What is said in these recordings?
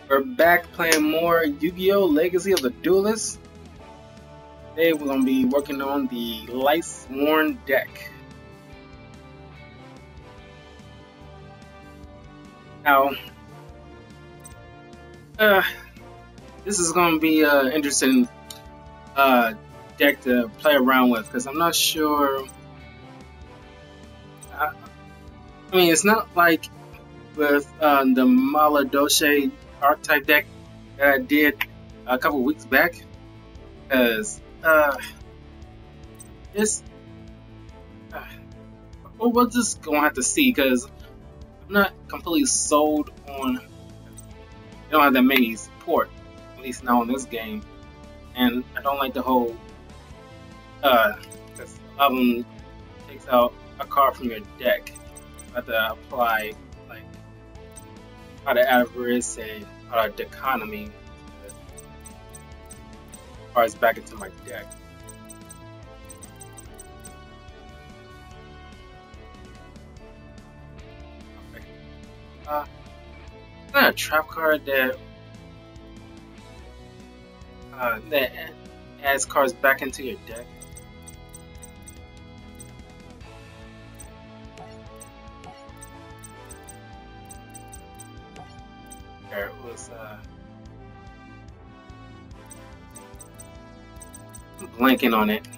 We're back playing more Yu-Gi-Oh! Legacy of the Duelist. Today we're going to be working on the Lightsworn deck. Now, this is going to be an interesting deck to play around with because I'm not sure. I mean, it's not like with the Yugioh Archetype deck that I did a couple weeks back, because we're just gonna have to see, because I'm not completely sold on. They don't have that many support, at least now in this game, and I don't like the whole because a lot of them takes out a card from your deck. You have to apply like out of avarice and out of economy cards back into my deck. Okay. Is that a trap card that that adds cards back into your deck? There it was. I'm blanking on it.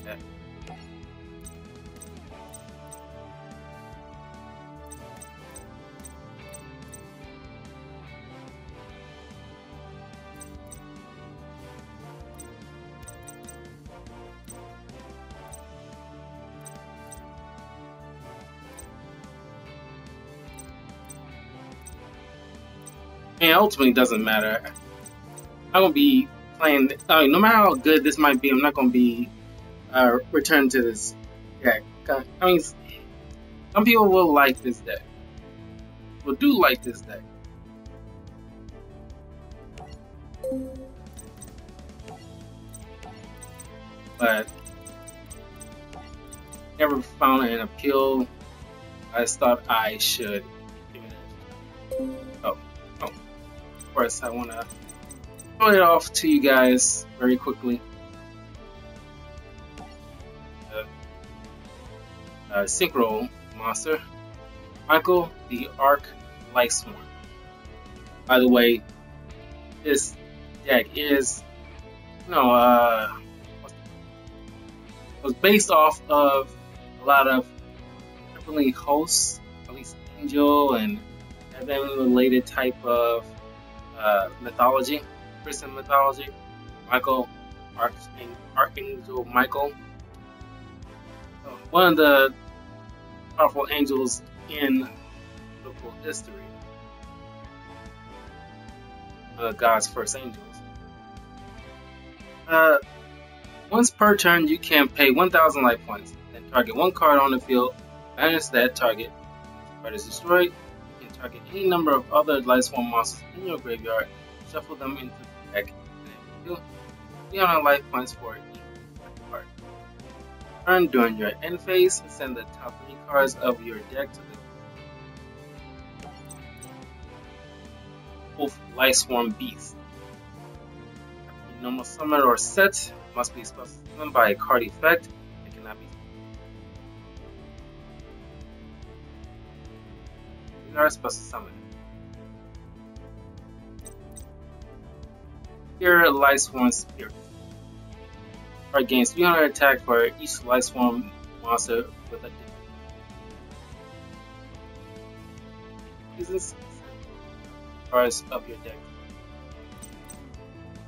Yeah. And ultimately, it doesn't matter. I'm gonna be playing. No matter how good this might be, I'm not gonna be returning to this deck. I mean, some people will like this deck. Will do like this deck. But never found an appeal. I just thought I should give it a shot. Of course, I want to throw it off to you guys very quickly. Synchro monster, Michael the arch-lightsworn. By the way, this deck is, was based off of a lot of heavenly hosts, at least angel and heavenly related type of mythology, Christian mythology. Michael, Archangel Michael, one of the powerful angels in biblical history, God's first angels. Once per turn, you can pay 1,000 life points, then target one card on the field, banish that target. If the card is destroyed, you can target any number of other Lightsworn monsters in your graveyard, shuffle them into the deck, and then deal 300 life points for each card. Turn during your end phase, send the top 3 cards of your deck to the Wolf Lightsworn Beast. After normal summon or set must be special summoned by a card effect and cannot be special summon. Here, Lightsworn Spirit. Card gains 300 attack for each Lightsworn monster with a different cards of your deck.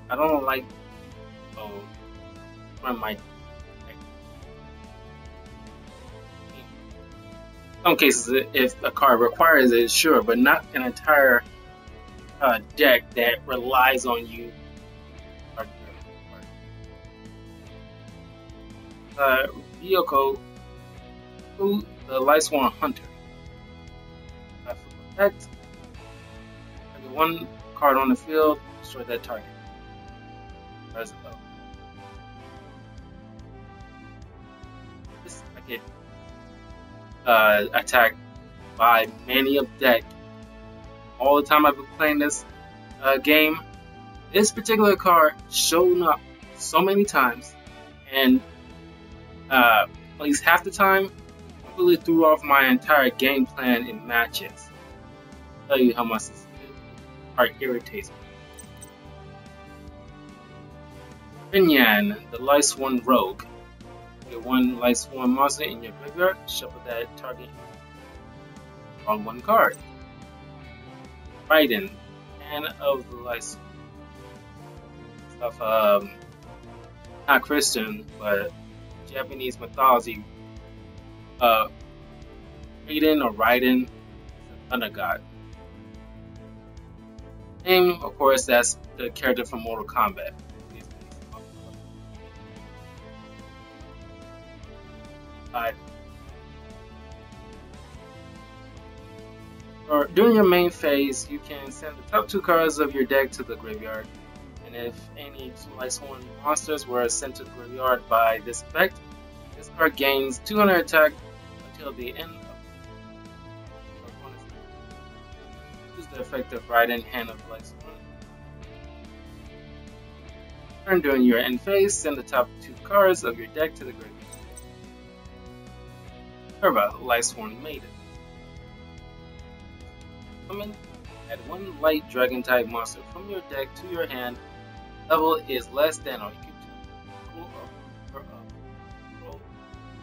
I don't like my deck. In some cases, if a card requires it, sure, but not an entire deck that relies on you. Yugioh, the Lightsworn Hunter. For protect, target one card on the field, destroy that target. I get attacked by many of deck all the time I've been playing this game. This particular card shown up so many times, and at least half the time, completely threw off my entire game plan in matches. I'll tell you how much this card irritates me. Pinyan, the Lightsworn Rogue. Get one Lightsworn monster in your graveyard, shuffle that target on one card. Raiden, Hand of the Lightsworn. Stuff, not Christian, but Japanese mythology. Raiden or Raiden is a thunder god. And of course, that's the character from Mortal Kombat. During your main phase, you can send the top 2 cards of your deck to the graveyard, and if any 2 Lightsworn monsters were sent to the graveyard by this effect, this card gains 200 attack until the end of the opponent's turn. Use the effect of Raiden, Hand of Lightsworn. Turn during your end phase, send the top 2 cards of your deck to the graveyard. Herba, Lightsworn Maiden. Summon, add 1 light dragon type monster from your deck to your hand. Level is less than or equal to control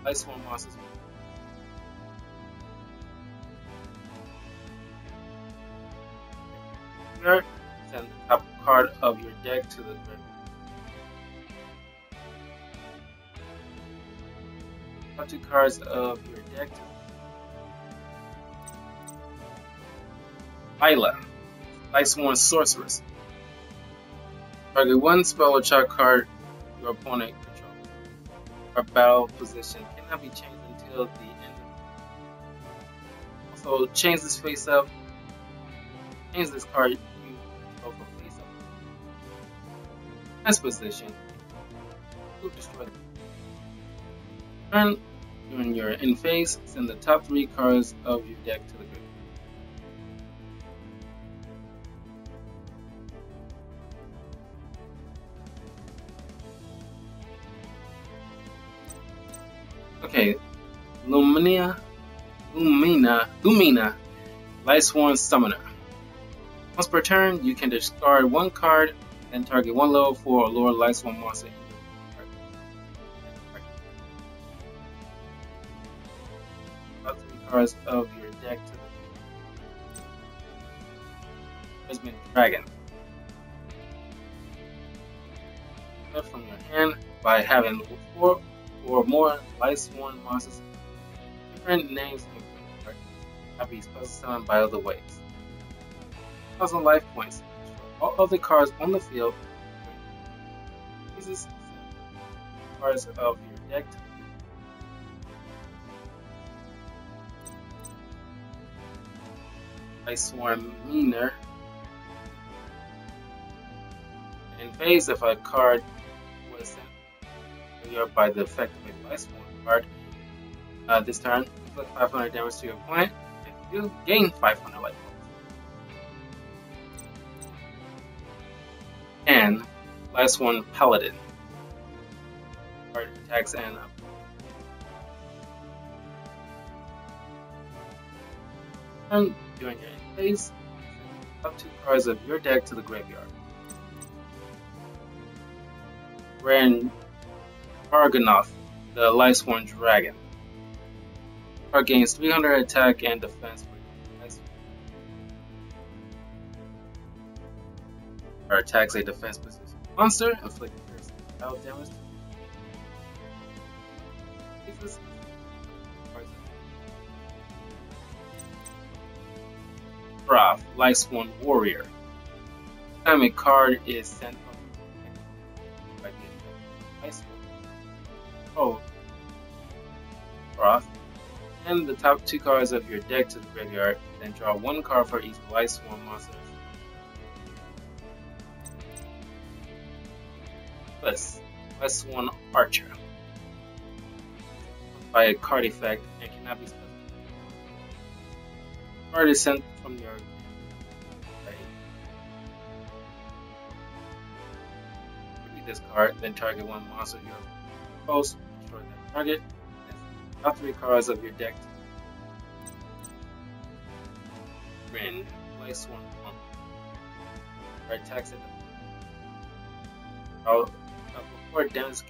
Lightsworn monsters. Send the top card of your deck to the graveyard. Top 2 cards of your deck to Isla, Lightsworn Sorceress. Target 1 spell or chart card your opponent controls. Our battle position cannot be changed until the end. Also, change this face up. Change this card you control from face up. Next position. You destroy. Turn during your end phase. Send the top 3 cards of your deck to the graveyard. Okay, Lumina, Lightsworn Summoner. Once per turn, you can discard 1 card and target 1 level 4 or lower Lightsworn monster. Top 3 cards of your deck to the Husband Dragon. From your hand by having 4 or more Lightsworn monsters, different names can be special summoned by other ways. 1,000 life points. All other cards on the field. Uses cards of your deck to Lightsworn Meaner. In phase, if a card was sent by the effect of a Lightsworn card, this turn, inflict 500 damage to your opponent, and you gain 500 life points. And Lightsworn Paladin. Card attacks and turn during your end phase, up 2 cards of your deck to the graveyard. Ran Argonath, the Lightsworn Dragon. Card gains 300 attack and defense for Lightsworn. Card attacks a defense position monster, inflicting battle damage. Prof, Lightsworn Warrior. Time a card is sent from by the Lightsworn. Oh, Prof. Send the top 2 cards of your deck to the graveyard, then draw 1 card for each Lightsworn monster. Plus, Lightsworn Archer. by a card effect and cannot be specified. The card is sent from your right. Read this card, then target one monster you have post, destroy that target, and top 3 cards of your deck. Rin, lightsworn pump. Or attacks it. I'll before damage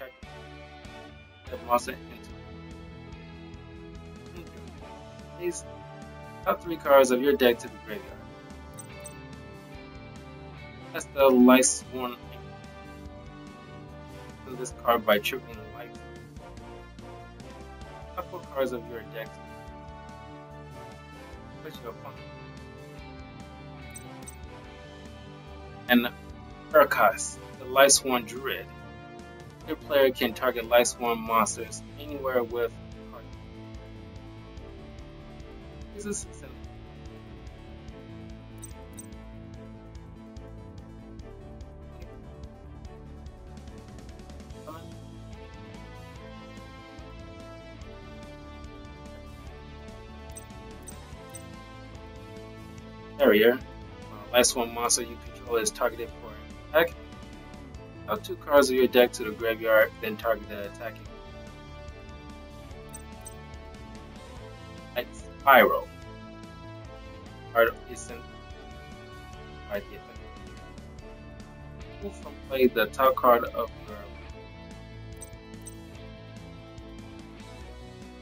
the monster into. Place top 3 cards of your deck to the graveyard. That's the lightsworn. This card by triggering a light. Top 4 cards of your deck. Put your opponent. And Urkas, the lightsworn druid. Your player can target lightsworn monsters anywhere with a card. This is simple. Barrier. Lightsworn monster you control is targeted for an attack. Add 2 cards of your deck to the graveyard, then target the attacking. Pyro. Card is sent by the effect. Move from play the top card of your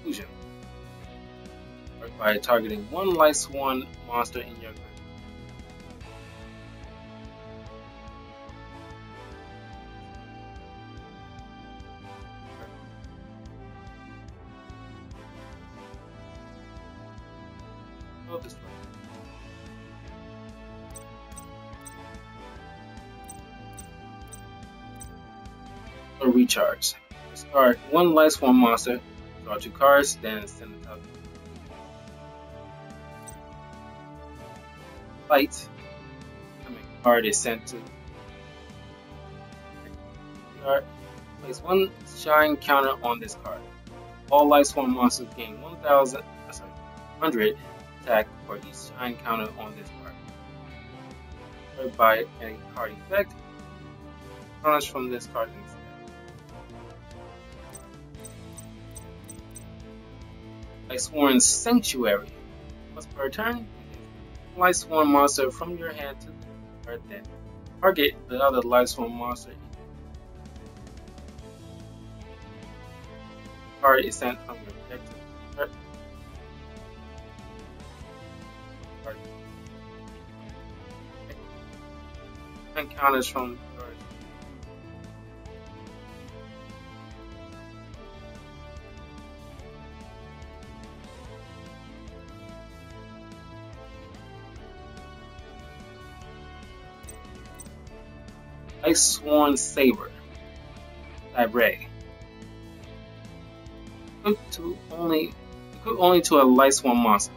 illusion. Or by targeting one lightsworn monster in your graveyard. Destroy. Or recharge. Discard one lightsworn monster, draw 2 cards, then send it out. Light. Card is sent to. Place 1 shine counter on this card. All lightsworn monsters gain 100 attack for each shine counter on this card. Or by a card effect, punish from this card instead. Lightsworn Sanctuary. Once per turn, lightsworn monster from your hand to the card, then target the other lightsworn monster. Card is sent from your deck to the card. And counters from yours. Lightsworn Saber. Library. Equip only to a lightsworn monster.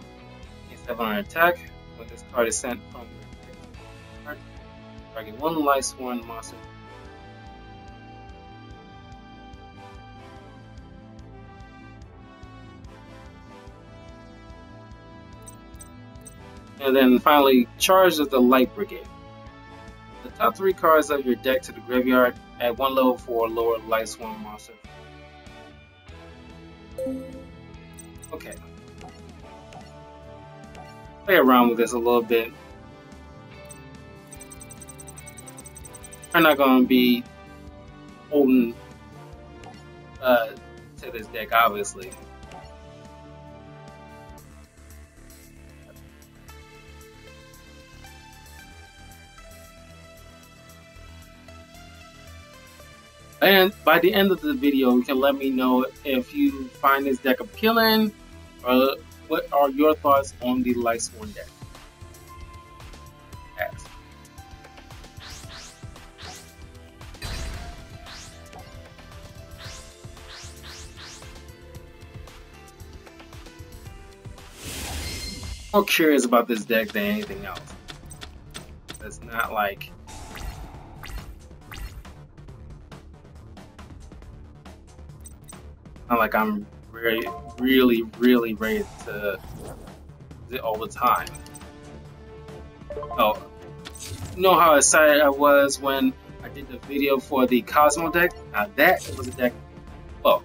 Instead of an attack, when this card is sent from your card, target one lightsworn monster. And then finally, charge of the Light Brigade. The top 3 cards of your deck to the graveyard, add 1 level 4 lower lightsworn monster. Okay. Play around with this a little bit. I'm not going to be holding to this deck, obviously. And by the end of the video, you can let me know if you find this deck appealing, or what are your thoughts on the Lightsworn deck. Yes. More curious about this deck than anything else. It's not like I'm really ready to use it all the time. Oh, you know how excited I was when I did the video for the Cosmo deck? Now that was a deck, well,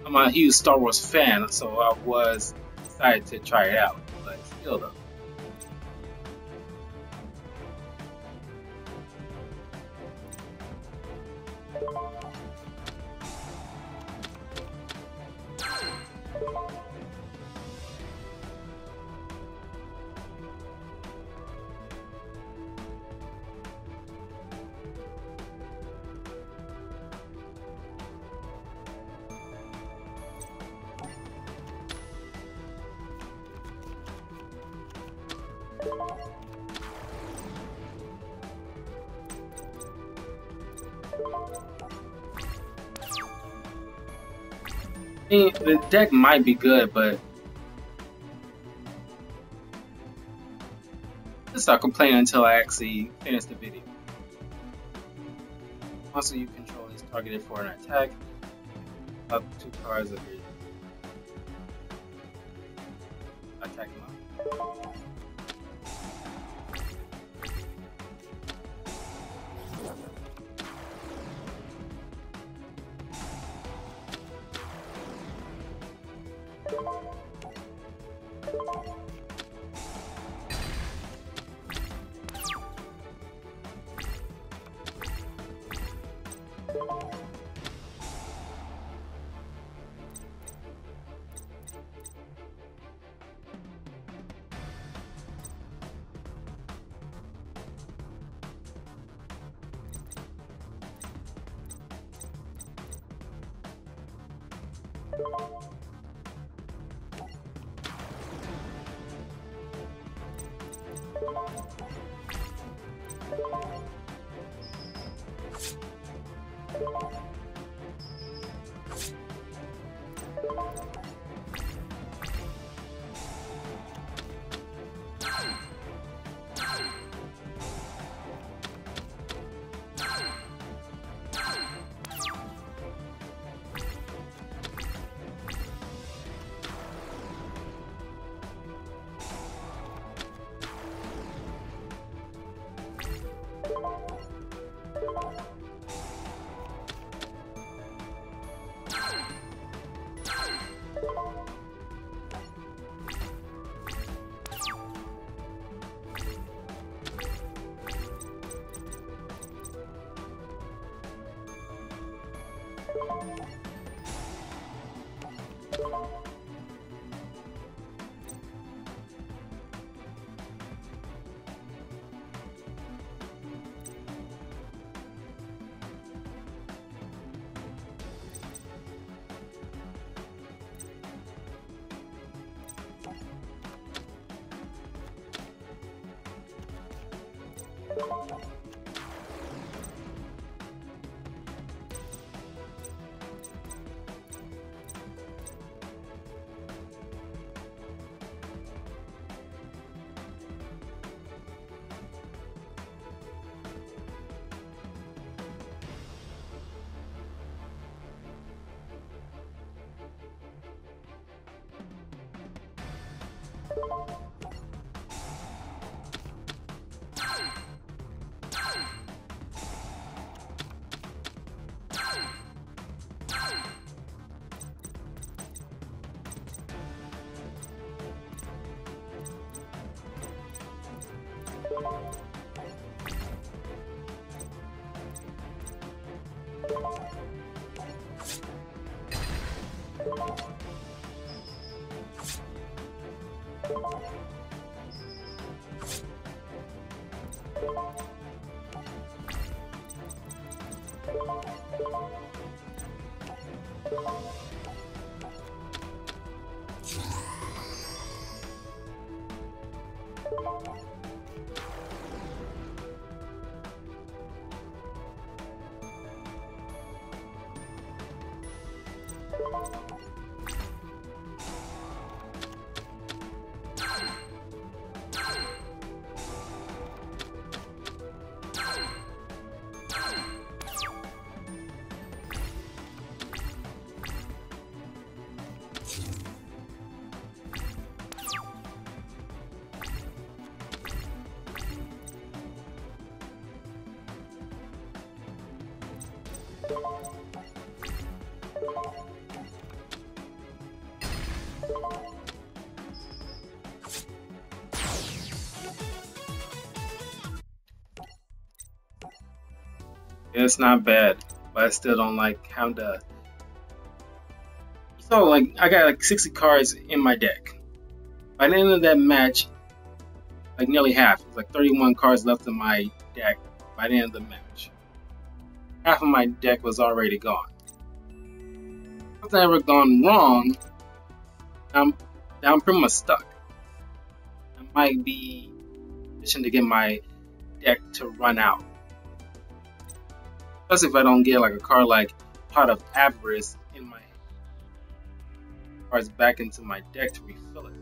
I'm a huge Star Wars fan, so I was excited to try it out, but still though. I mean, the deck might be good, but I'll start complaining until I actually finish the video. Also, you control is targeted for an attack. Up 2 cards of your attack him up. It's not bad, but I still don't like how the. So like I got like 60 cards in my deck. By the end of that match, like nearly half, it was like 31 cards left in my deck. By the end of the match, half of my deck was already gone. Nothing ever gone wrong. I'm pretty much stuck. I might be positioned to get my deck to run out. Plus, if I don't get like a card like Pot of Avarice in my cards back into my deck to refill it.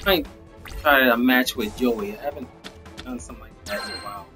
I might try a match with Joey. I haven't done something like that in a while.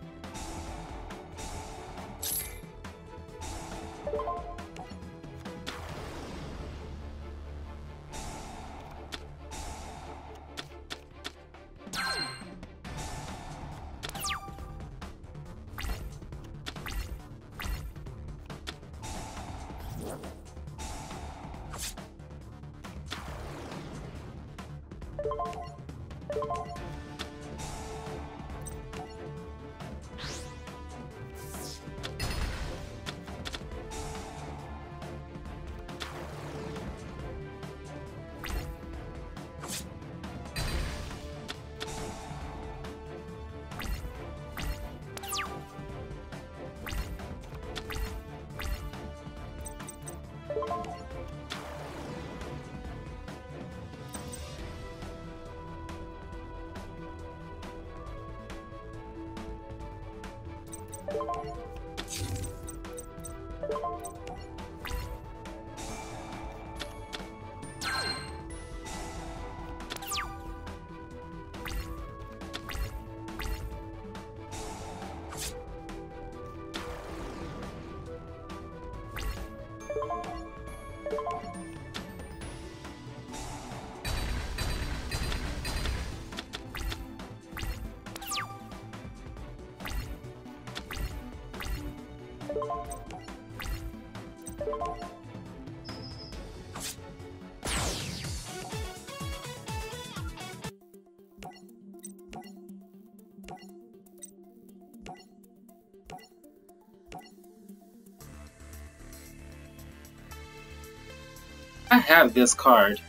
I have this card.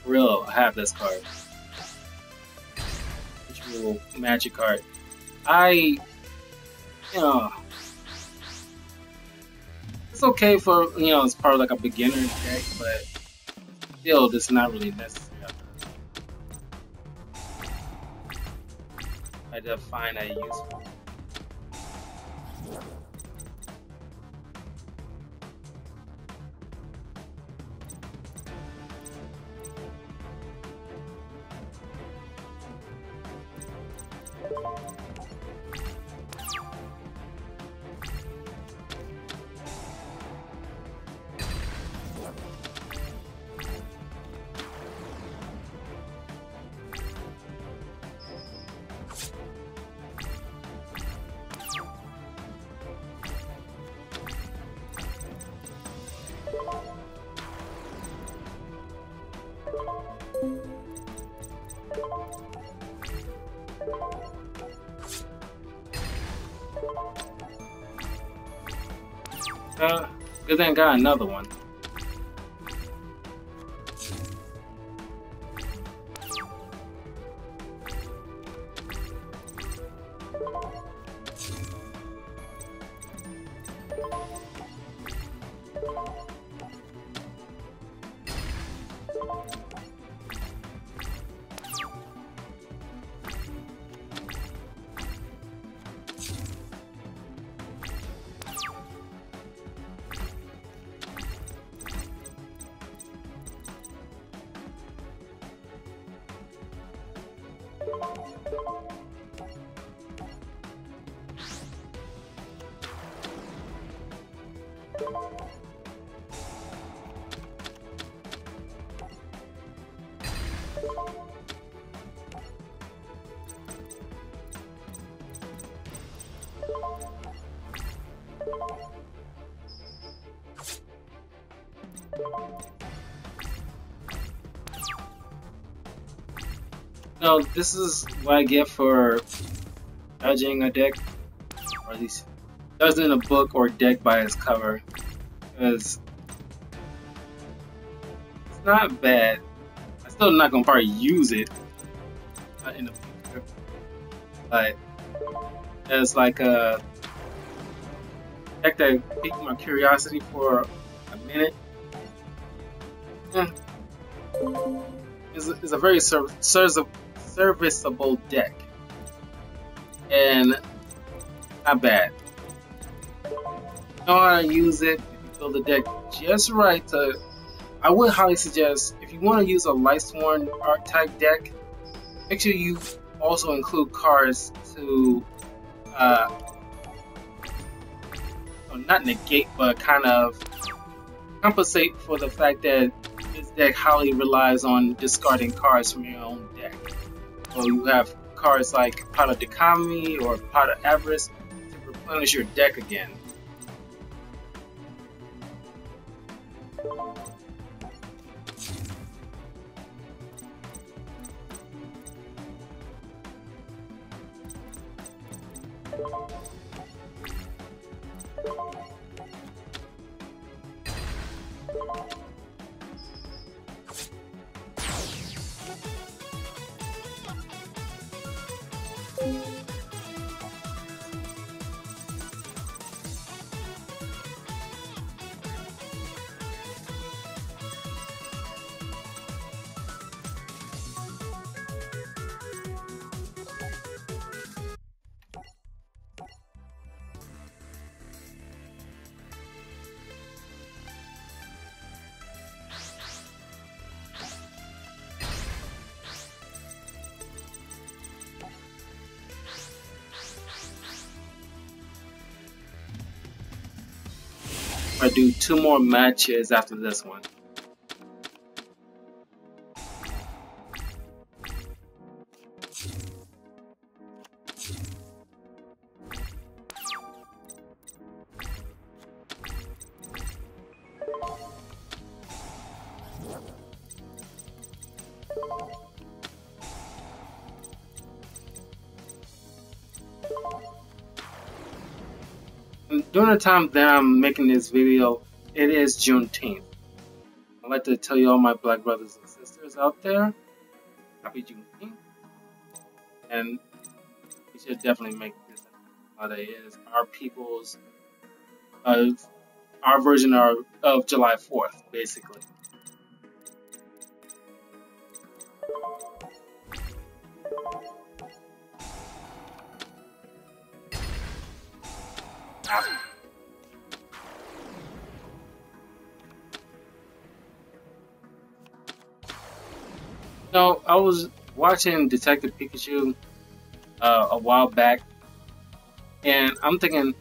For real, I have this card. Ritual magic card. You know, it's okay for, it's part of like a beginner deck, but still, it's not really necessary. I just find that useful. Good thing I got another one. No, this is what I get for judging a deck, or at least judging a book or deck by its cover, because it's not bad. I'm still not gonna probably use it in the future, but as like a deck that piqued my curiosity for a minute. It's a very serviceable deck, and not bad. Know how to use it. If you build the deck just right, I would highly suggest, if you want to use a lightsworn archetype deck, make sure you also include cards to not negate, but kind of compensate for the fact that this deck highly relies on discarding cards from your own deck. So you have cards like Pot of Decami or Pot of Avarice to replenish your deck again. I do 2 more matches after this one. During the time that I'm making this video, it is Juneteenth. I'd like to tell you all my black brothers and sisters out there, happy Juneteenth, and we should definitely make this holiday is our people's, our version of July 4th, basically. No, I was watching Detective Pikachu a while back, and I'm thinking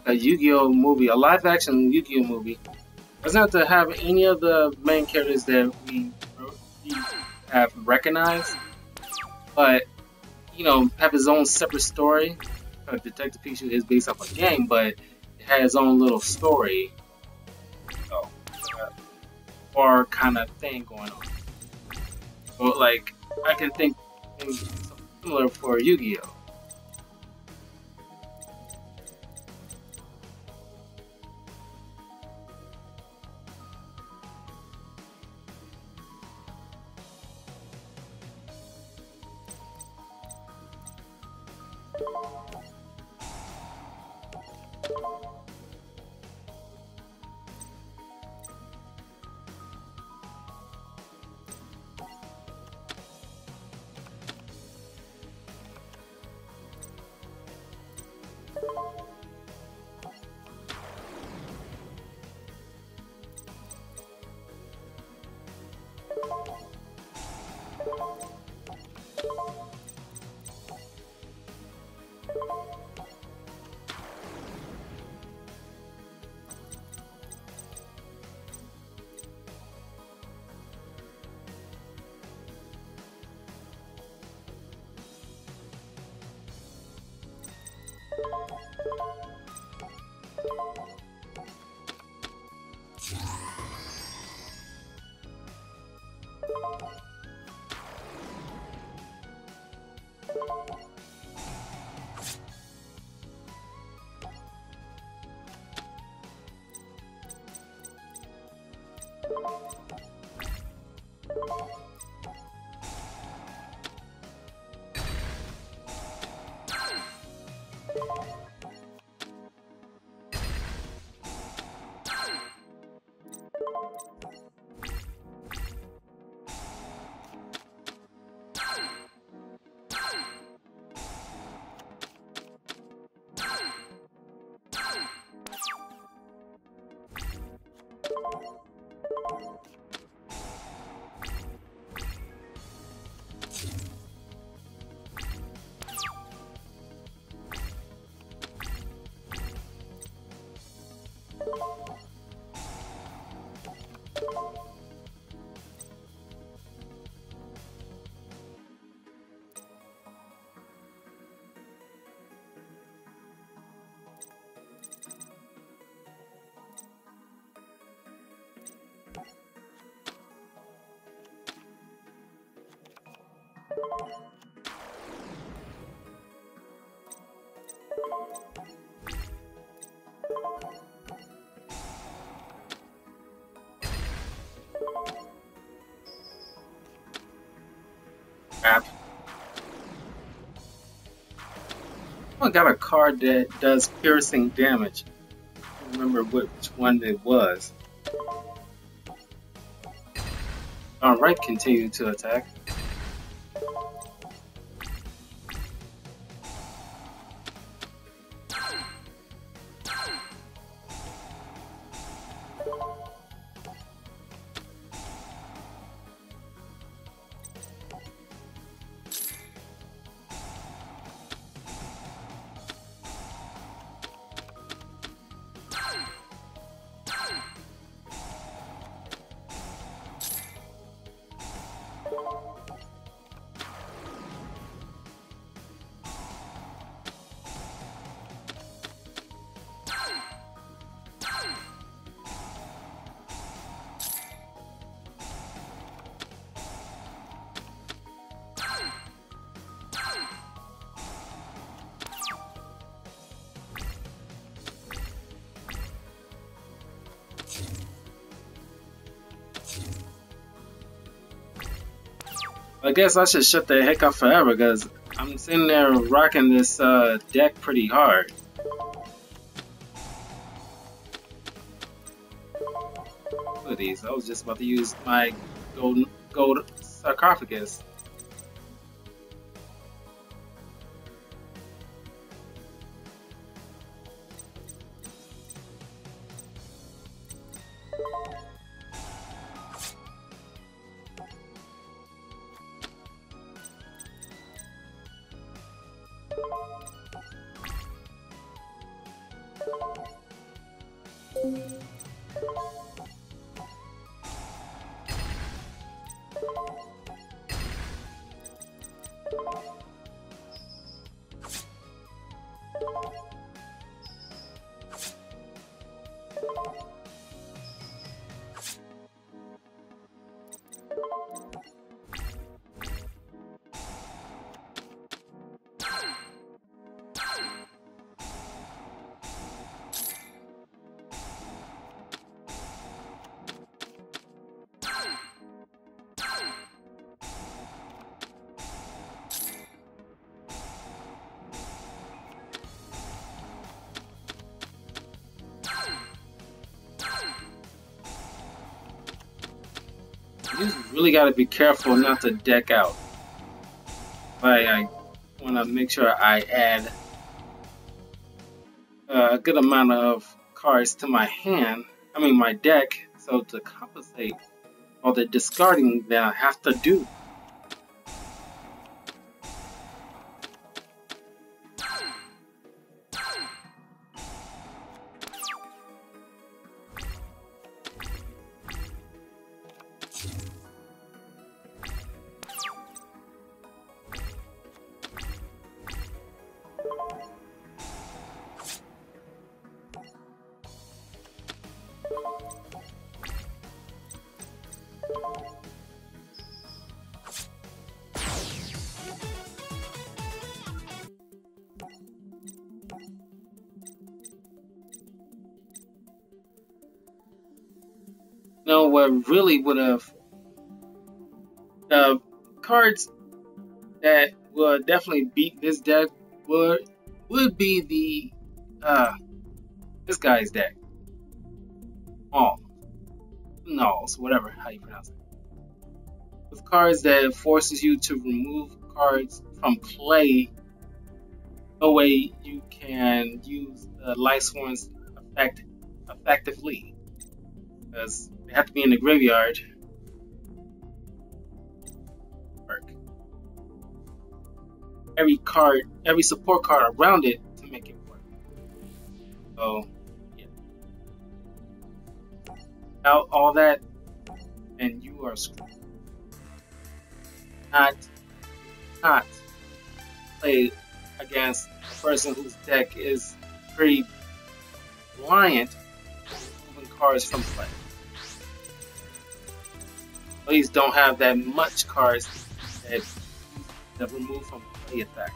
a Yu-Gi-Oh movie, a live-action Yu-Gi-Oh movie, doesn't have to have any of the main characters that we have recognized, but you know, have his own separate story. Detective Pikachu is based off a game, but it has its own little story, or kind of thing going on. But like, I can think things similar for Yu-Gi-Oh. Crap. I got a card that does piercing damage. I don't remember which one it was. Alright, continue to attack. I guess I should shut the heck up forever because I'm sitting there rocking this deck pretty hard. Look at these. I was just about to use my gold sarcophagus. You just really got to be careful not to deck out. I want to make sure I add a good amount of cards to my hand, my deck, so to compensate all the discarding that I have to do. No, what really would have the cards that would definitely beat this deck would be the this guy's deck. Nulls, whatever how you pronounce it. With cards that forces you to remove cards from play. No way you can use the Lightsworn's effect effectively, because they have to be in the graveyard. Every support card around it to make it work. So, yeah. Without all that, and you are screwed. Not play against a person whose deck is pretty reliant on moving cards from play. Please don't have that much cards that remove from play effect.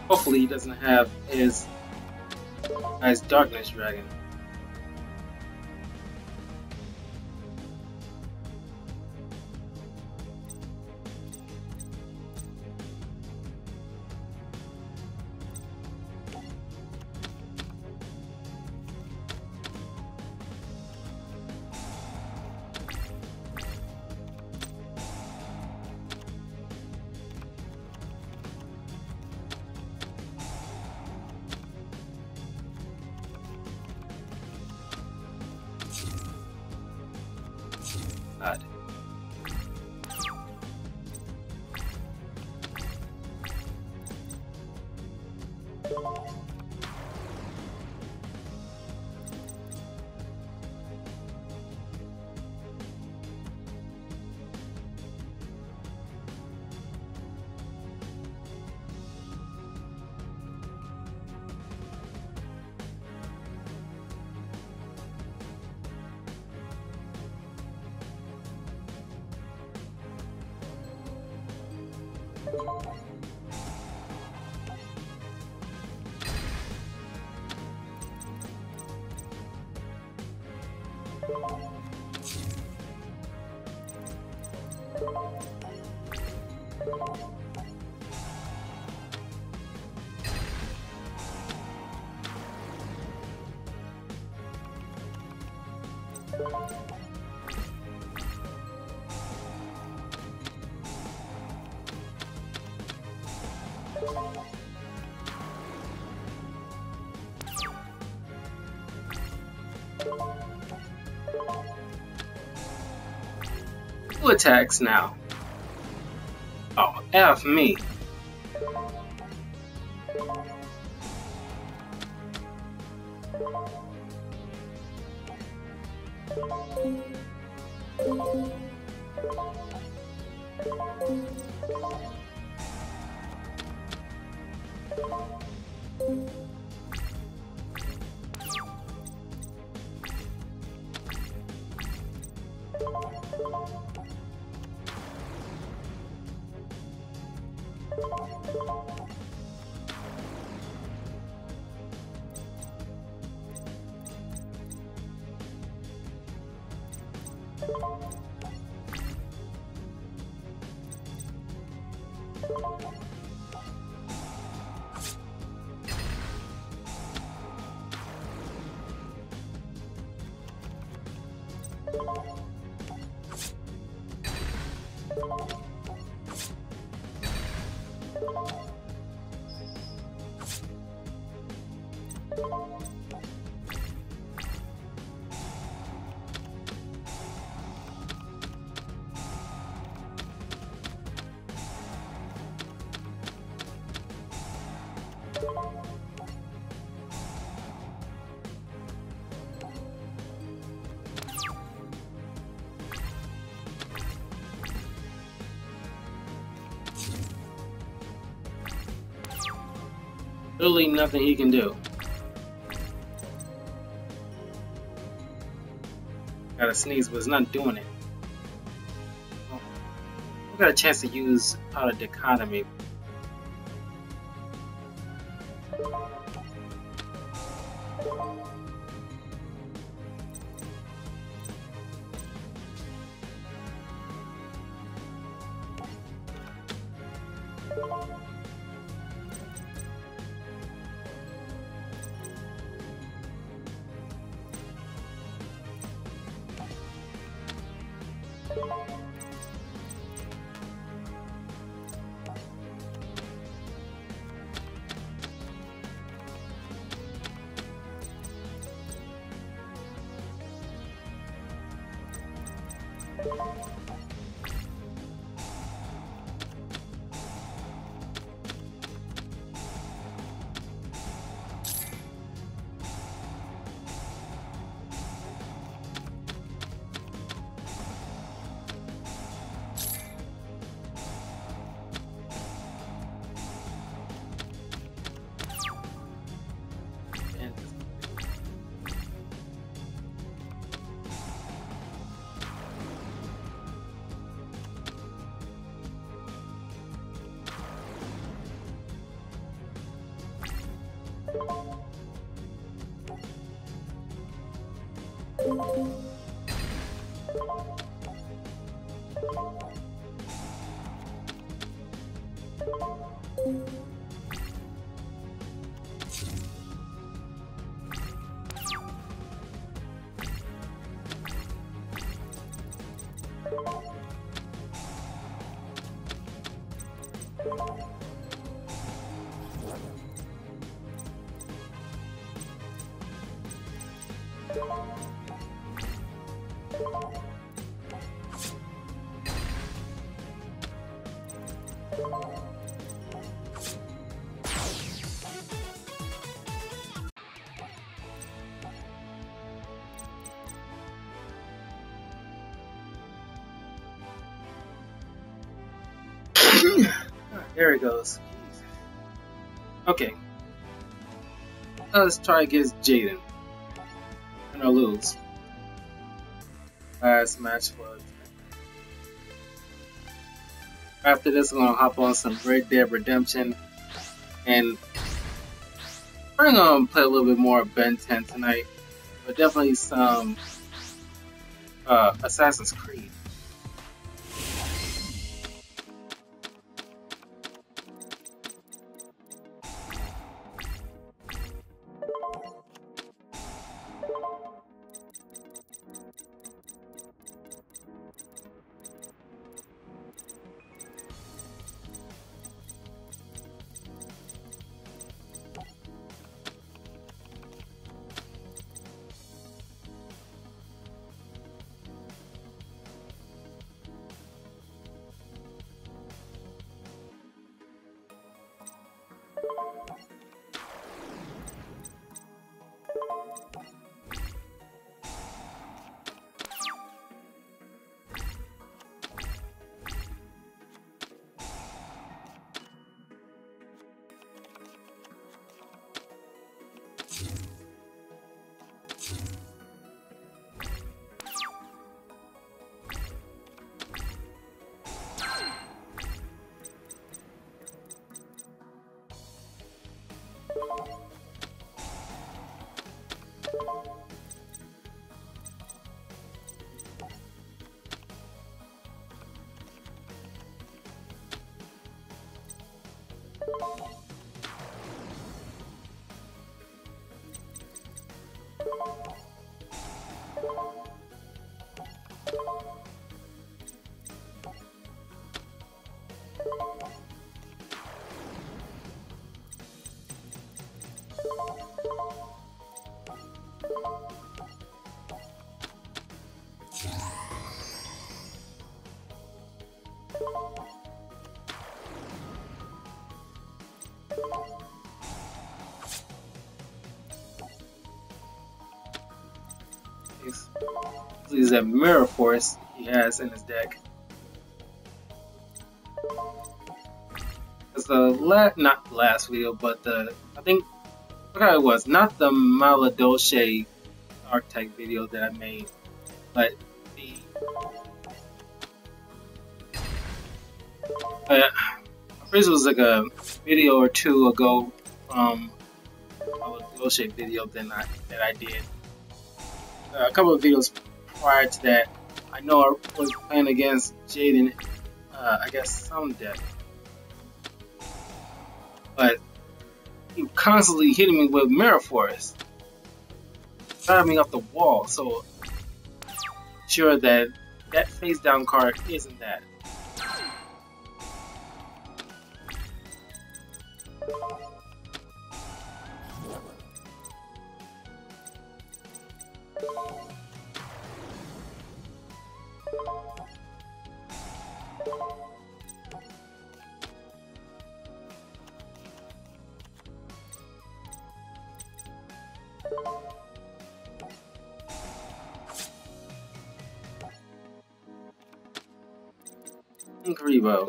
Hopefully he doesn't have his nice darkness dragon. Who attacks now? Oh, F me. Literally nothing he can do. Gotta sneeze, but it's not doing it. Oh, I got a chance to use Power Dichotomy. There it goes. Jeez. Okay. Let's try against Jaden. Win or lose. Last match was. After this, I'm gonna hop on some Red Dead Redemption, and we're gonna play a little bit more Ben 10 tonight, but definitely some Assassin's Creed. Is that Mirror Force he has in his deck. It's not the last video, but I think it was not the Maladolce Archetype video that I made, but the this was like a video or two ago from Maladolce video that I did. A couple of videos prior to that, I know I was playing against Jaden, I guess some deck, but he constantly hitting me with Mirror Force, starting me off the wall. So sure that face down card isn't that. Grebo.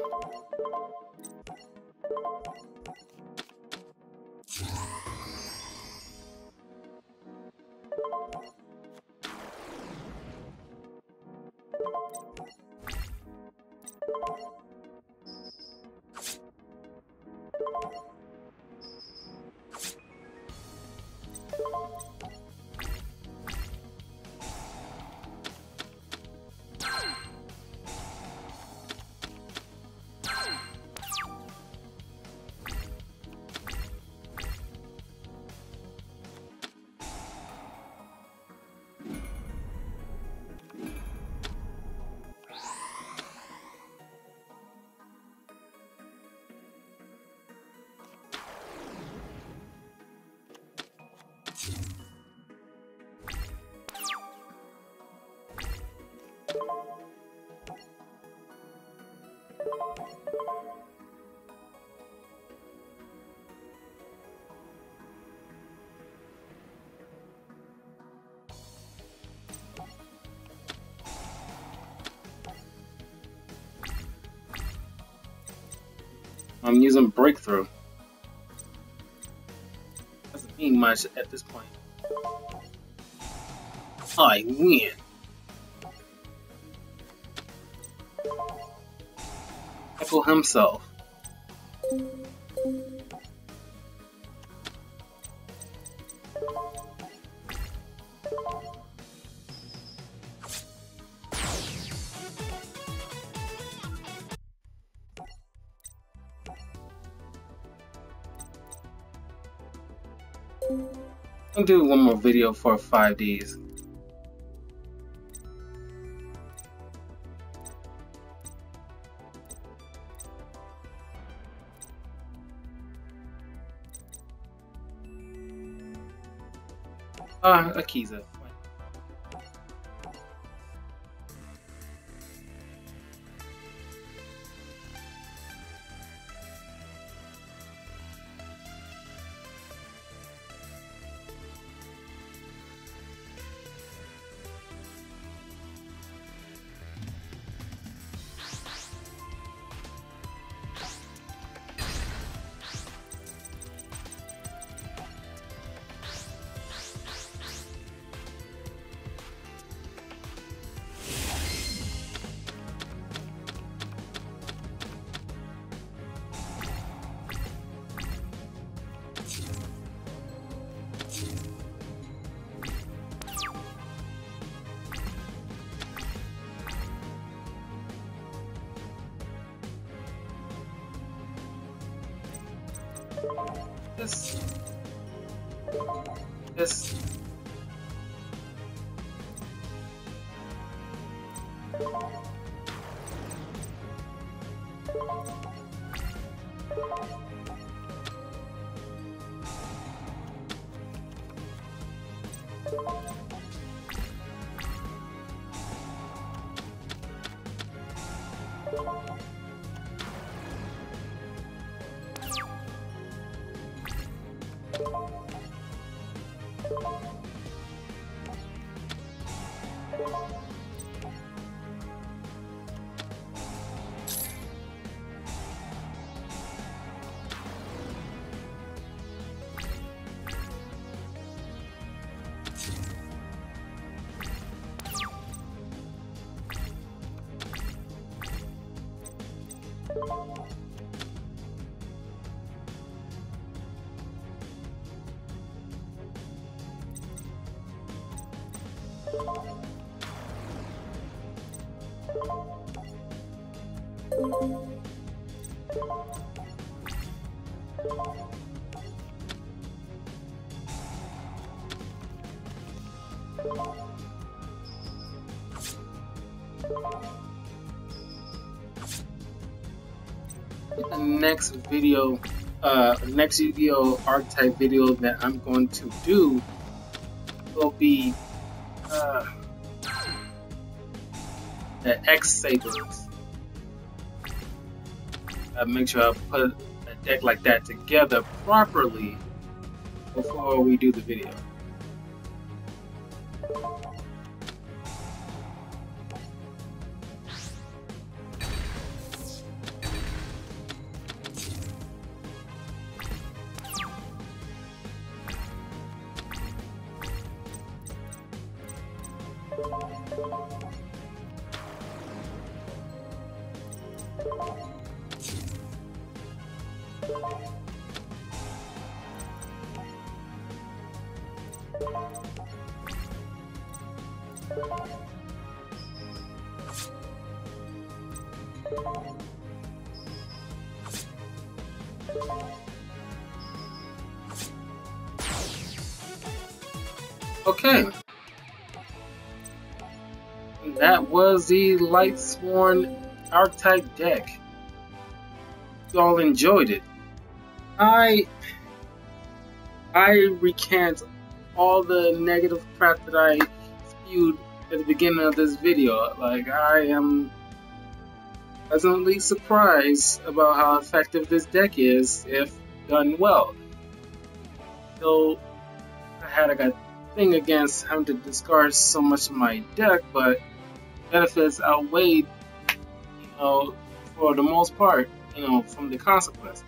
I'm using Breakthrough. Doesn't mean much at this point. I win. Echo himself. I'll do one more video for 5Ds. Akiza. This. Next video, next Yugioh Archetype video that I'm going to do will be the X Sabers. Make sure I put a deck like that together properly before we do the video. Okay, that was the Lightsworn Archetype deck. You all enjoyed it. I recant all the negative crap that I spewed at the beginning of this video. Like, I am pleasantly surprised about how effective this deck is if done well. So I had a thing against having to discard so much of my deck, but benefits outweighed, for the most part, from the consequences.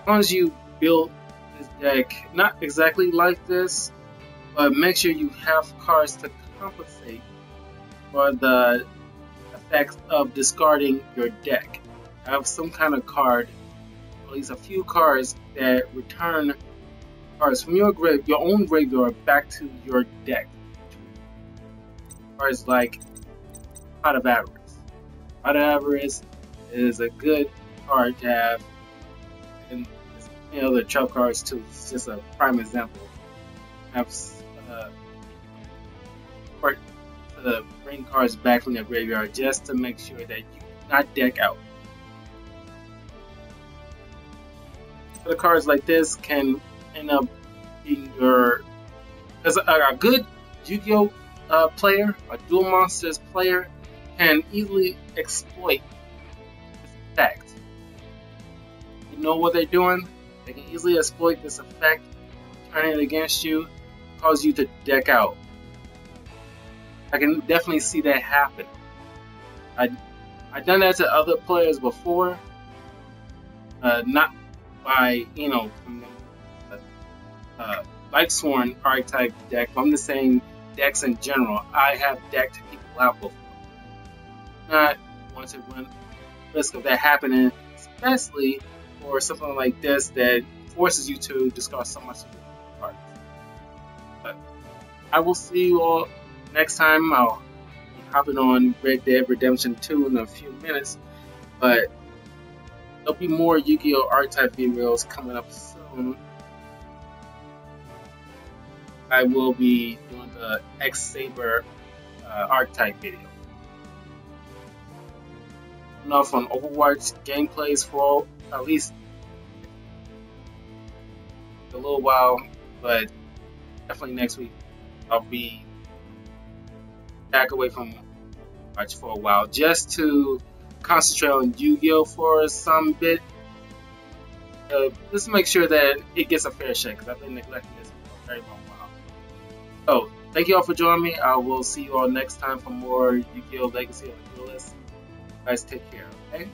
As long as you build this deck not exactly like this, but make sure you have cards to compensate for the effects of discarding your deck. Have some kind of card, at least a few cards that return cards from your own graveyard back to your deck. Cards like Pot of Avarice. Pot of Avarice is a good card to have, and there's other trap cards too. It's just a prime example. Have support to bring cards back from your graveyard just to make sure that you do not deck out. Other cards like this can end up being because a good Yu-Gi-Oh player, a Duel Monsters player, can easily exploit this effect. You know what they're doing? They can easily exploit this effect, turn it against you, cause you to deck out. I can definitely see that happen. I've done that to other players before, not by lightsworn archetype deck. I'm just saying decks in general. I have decked people out before. Not want to run risk of that happening, especially for something like this that forces you to discard so much of your cards. But I will see you all next time. I'll be hopping on Red Dead Redemption 2 in a few minutes, but there'll be more Yu-Gi-Oh! Archetype videos coming up soon. I will be doing the X-Saber Archetype video. Enough on Overwatch gameplays for at least a little while, but definitely next week I'll be back away from Overwatch for a while just to concentrate on Yu-Gi-Oh! For some bit. Just to make sure that it gets a fair shake, because I've been neglecting this for a very long while. So, thank you all for joining me. I will see you all next time for more Yu-Gi-Oh! Legacy of the Duelist. You guys take care, okay?